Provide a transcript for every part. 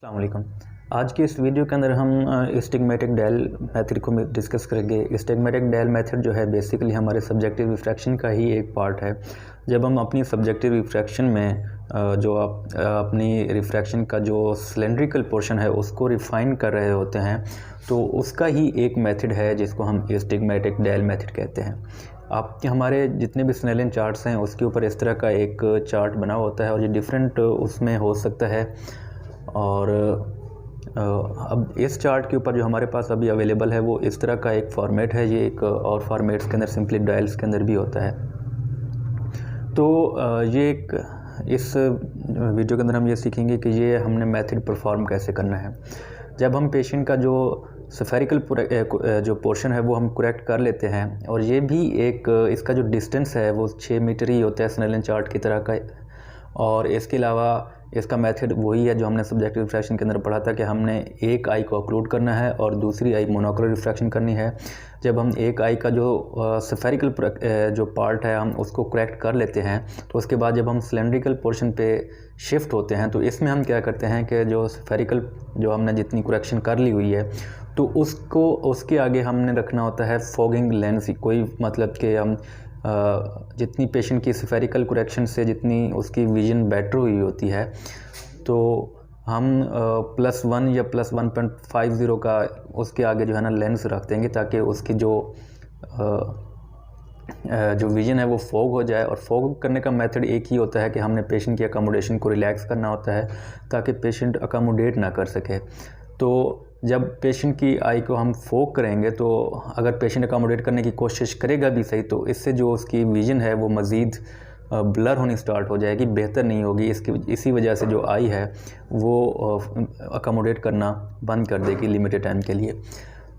अस्सलाम वालेकुम। आज की इस वीडियो के अंदर हम स्टिग्मेटिक डायल मेथड को डिस्कस करेंगे। स्टिग्मेटिक डायल मेथड जो है बेसिकली हमारे सब्जेक्टिव रिफ्रैक्शन का ही एक पार्ट है। जब हम अपनी सब्जेक्टिव रिफ्रैक्शन में जो आप अपनी रिफ्रैक्शन का जो सिलेंड्रिकल पोर्शन है उसको रिफ़ाइन कर रहे होते हैं तो उसका ही एक मेथड है जिसको हम स्टिग्मेटिक डायल मेथड कहते हैं। आपके हमारे जितने भी स्नेलिन चार्ट्स हैं उसके ऊपर इस तरह का एक चार्ट बना होता है और ये डिफरेंट उसमें हो सकता है। और अब इस चार्ट के ऊपर जो हमारे पास अभी अवेलेबल है वो इस तरह का एक फॉर्मेट है। ये एक और फॉर्मेट्स के अंदर सिंपली डायल्स के अंदर भी होता है। तो ये एक इस वीडियो के अंदर हम ये सीखेंगे कि ये हमने मेथड परफॉर्म कैसे करना है। जब हम पेशेंट का जो स्फेरिकल जो पोर्शन है वो हम करेक्ट कर लेते हैं और ये भी एक इसका जो डिस्टेंस है वो 6 मीटर ही होता है स्नेलिन चार्ट की तरह का। और इसके अलावा इसका मेथड वही है जो हमने सब्जेक्टिव रिफ्रैक्शन के अंदर पढ़ा था कि हमने एक आई को ऑक्लूड करना है और दूसरी आई मोनोकुलर रिफ्रैक्शन करनी है। जब हम एक आई का जो स्फेरिकल जो पार्ट है हम उसको करेक्ट कर लेते हैं तो उसके बाद जब हम सिलेंड्रिकल पोर्शन पे शिफ्ट होते हैं तो इसमें हम क्या करते हैं कि जो स्फेरिकल जो हमने जितनी करेक्शन कर ली हुई है तो उसको उसके आगे हमने रखना होता है फॉगिंग लेंस। कोई मतलब कि हम जितनी पेशेंट की स्फेरिकल करेक्शन से जितनी उसकी विजन बेटर हुई होती है तो हम +1 या +1.50 का उसके आगे जो है ना लेंस रख देंगे ताकि उसकी जो विज़न है वो फॉग हो जाए। और फॉग करने का मेथड एक ही होता है कि हमने पेशेंट की अकोमोडेशन को रिलैक्स करना होता है ताकि पेशेंट अकोमोडेट ना कर सके। तो जब पेशेंट की आई को हम फोक करेंगे तो अगर पेशेंट अकोमोडेट करने की कोशिश करेगा भी सही तो इससे जो उसकी विज़न है वो मज़ीद ब्लर होनी स्टार्ट हो जाएगी, बेहतर नहीं होगी। इसी वजह से जो आई है वो अकोमोडेट करना बंद कर देगी लिमिटेड टाइम के लिए।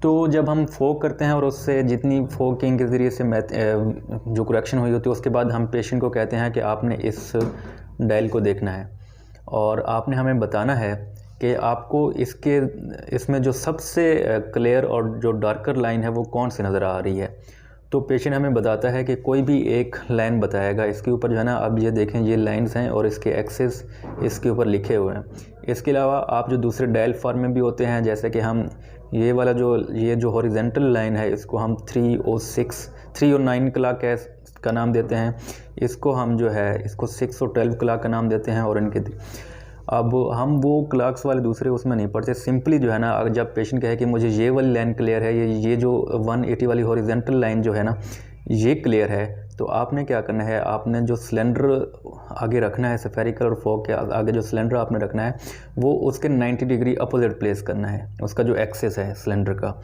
तो जब हम फोक करते हैं और उससे जितनी फोकिंग के ज़रिए से जो करेक्शन हुई होती है उसके बाद हम पेशेंट को कहते हैं कि आपने इस डायल को देखना है और आपने हमें बताना है कि आपको इसमें जो सबसे क्लियर और जो डार्कर लाइन है वो कौन सी नज़र आ रही है। तो पेशेंट हमें बताता है कि कोई भी एक लाइन बताएगा। इसके ऊपर जो है ना अब ये देखें ये लाइंस हैं और इसके एक्सेस इसके ऊपर लिखे हुए हैं। इसके अलावा आप जो दूसरे डायल फॉर्म में भी होते हैं जैसे कि हम ये वाला ये जो हॉरिजेंटल लाइन है इसको हम 3 और 9 क्लॉक का नाम देते हैं। इसको हम जो है इसको 6 और 12 क्लॉक का नाम देते हैं। और इनके अब हम वो क्लॉक्स वाले दूसरे उसमें नहीं पढ़ते। सिंपली जो है ना अगर जब पेशेंट कहे कि मुझे ये वाली लाइन क्लियर है, ये जो 180 वाली हॉरिजेंटल लाइन जो है ना ये क्लियर है, तो आपने क्या करना है, आपने जो सिलेंडर आगे रखना है स्फेरिकल और फॉग के आगे जो सिलेंडर आपने रखना है वो उसके 90 डिग्री अपोजिट प्लेस करना है। उसका जो एक्सेस है सिलेंडर का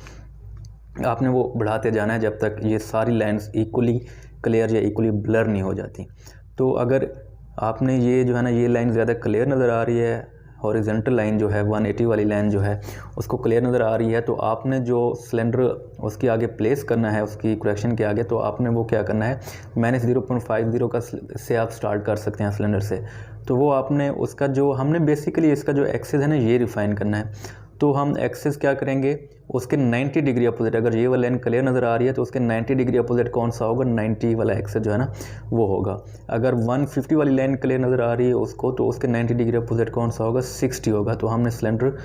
आपने वो बढ़ाते जाना है जब तक ये सारी लाइन्स इक्वली क्लियर या इक्वली ब्लर नहीं हो जाती। तो अगर आपने ये जो है ना ये लाइन ज़्यादा क्लियर नज़र आ रही है, हॉरिजेंटल लाइन जो है 180 वाली लाइन जो है उसको क्लियर नज़र आ रही है, तो आपने जो सिलेंडर उसके आगे प्लेस करना है उसकी करेक्शन के आगे, तो आपने वो क्या करना है -0.50 का से आप स्टार्ट कर सकते हैं सिलेंडर से। तो वो आपने उसका जो हमने बेसिकली इसका जो एक्सेस है ना ये रिफ़ाइन करना है। तो हम एक्सेस क्या करेंगे उसके 90 डिग्री अपोजिट, अगर ये वाला लाइन क्लियर नज़र आ रही है तो उसके 90 डिग्री अपोजिट कौन सा होगा, 90 वाला एक्सेस जो है ना वो होगा। अगर 150 वाली लाइन क्लियर नज़र आ रही है उसको तो उसके 90 डिग्री अपोजिट कौन सा होगा, 60 होगा। तो हमने सिलेंडर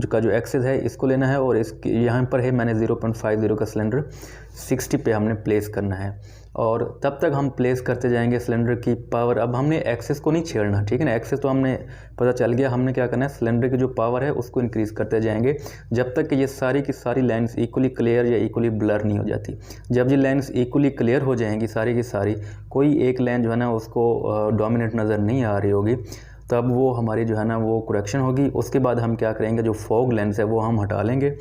का जो एक्सेस है इसको लेना है और इसके यहाँ पर है मैंने 0.50 का सिलेंडर 60 पे हमने प्लेस करना है। और तब तक हम प्लेस करते जाएंगे सिलेंडर की पावर। अब हमने एक्सेस को नहीं छेड़ना, ठीक है ना। एक्सेस तो हमने पता चल गया, हमने क्या करना है सिलेंडर की जो पावर है उसको इंक्रीज़ करते जाएंगे जब तक कि ये सारी की सारी लाइंस इक्वली क्लियर या इक्वली ब्लर नहीं हो जाती। जब ये लाइंस इक्वली क्लियर हो जाएंगी सारी की सारी, कोई एक लाइन जो है ना उसको डोमिनेट नज़र नहीं आ रही होगी, तब वो हमारी जो है ना वो करेक्शन होगी। उसके बाद हम क्या करेंगे, जो फॉग लेंस है वो हम हटा लेंगे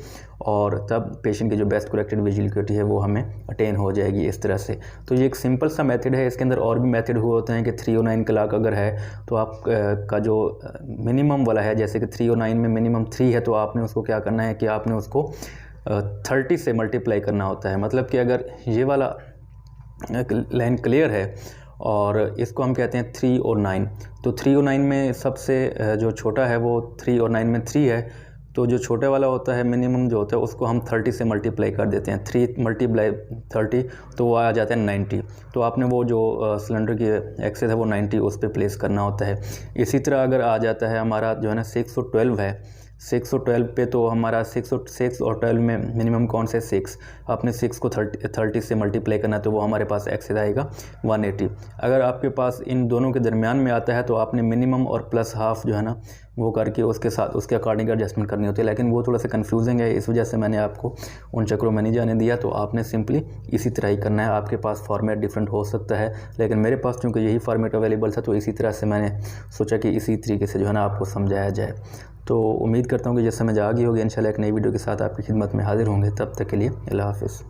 और तब पेशेंट की जो बेस्ट करेक्टेड विजुअल एक्यूटी है वो हमें अटेन हो जाएगी इस तरह से। तो ये एक सिंपल सा मेथड है। इसके अंदर और भी मेथड हुए होते हैं कि 3 और 9 क्लॉक अगर है तो आप का जो मिनिमम वाला है, जैसे कि 3 और 9 में मिनिमम 3 है, तो आपने उसको क्या करना है कि आपने उसको 30 से मल्टीप्लाई करना होता है। मतलब कि अगर ये वाला लाइन क्लियर है और इसको हम कहते हैं 3 और 9, तो 3 और 9 में सबसे जो छोटा है वो 3 और 9 में 3 है, तो जो छोटे वाला होता है मिनिमम जो होता है उसको हम 30 से मल्टीप्लाई कर देते हैं। 3 × 30 तो वो आ जाता है 90। तो आपने वो जो सिलेंडर की एक्सेस है वो 90 उस पर प्लेस करना होता है। इसी तरह अगर आ जाता है हमारा जो है ना 6 और 12 है, 6 और 12 पे तो हमारा 6 और 12 में मिनिमम कौन से 6, आपने 6 को 30 से मल्टीप्लाई करना है तो वो हमारे पास एक्स आएगा 180। अगर आपके पास इन दोनों के दरमियान में आता है तो आपने मिनिमम और प्लस हाफ जो है ना वो करके उसके साथ उसके अकॉर्डिंग एडजस्टमेंट करनी होती है, लेकिन वो थोड़ा सा कन्फ्यूजिंग है, इस वजह से मैंने आपको उन चक्रों में नहीं जाने दिया। तो आपने सिंपली इसी तरह ही करना है। आपके पास फॉर्मेट डिफरेंट हो सकता है, लेकिन मेरे पास चूँकि यही फॉर्मेट अवेलेबल था तो इसी तरह से मैंने सोचा कि इसी तरीके से जो है ना आपको समझाया जाए। तो उम्मीद करता हूँ कि जैसे समझ आ गई होगी। इंशाल्लाह एक नई वीडियो के साथ आपकी खिदमत में हाजिर होंगे। तब तक के लिए अल्लाह हाफ़िज़।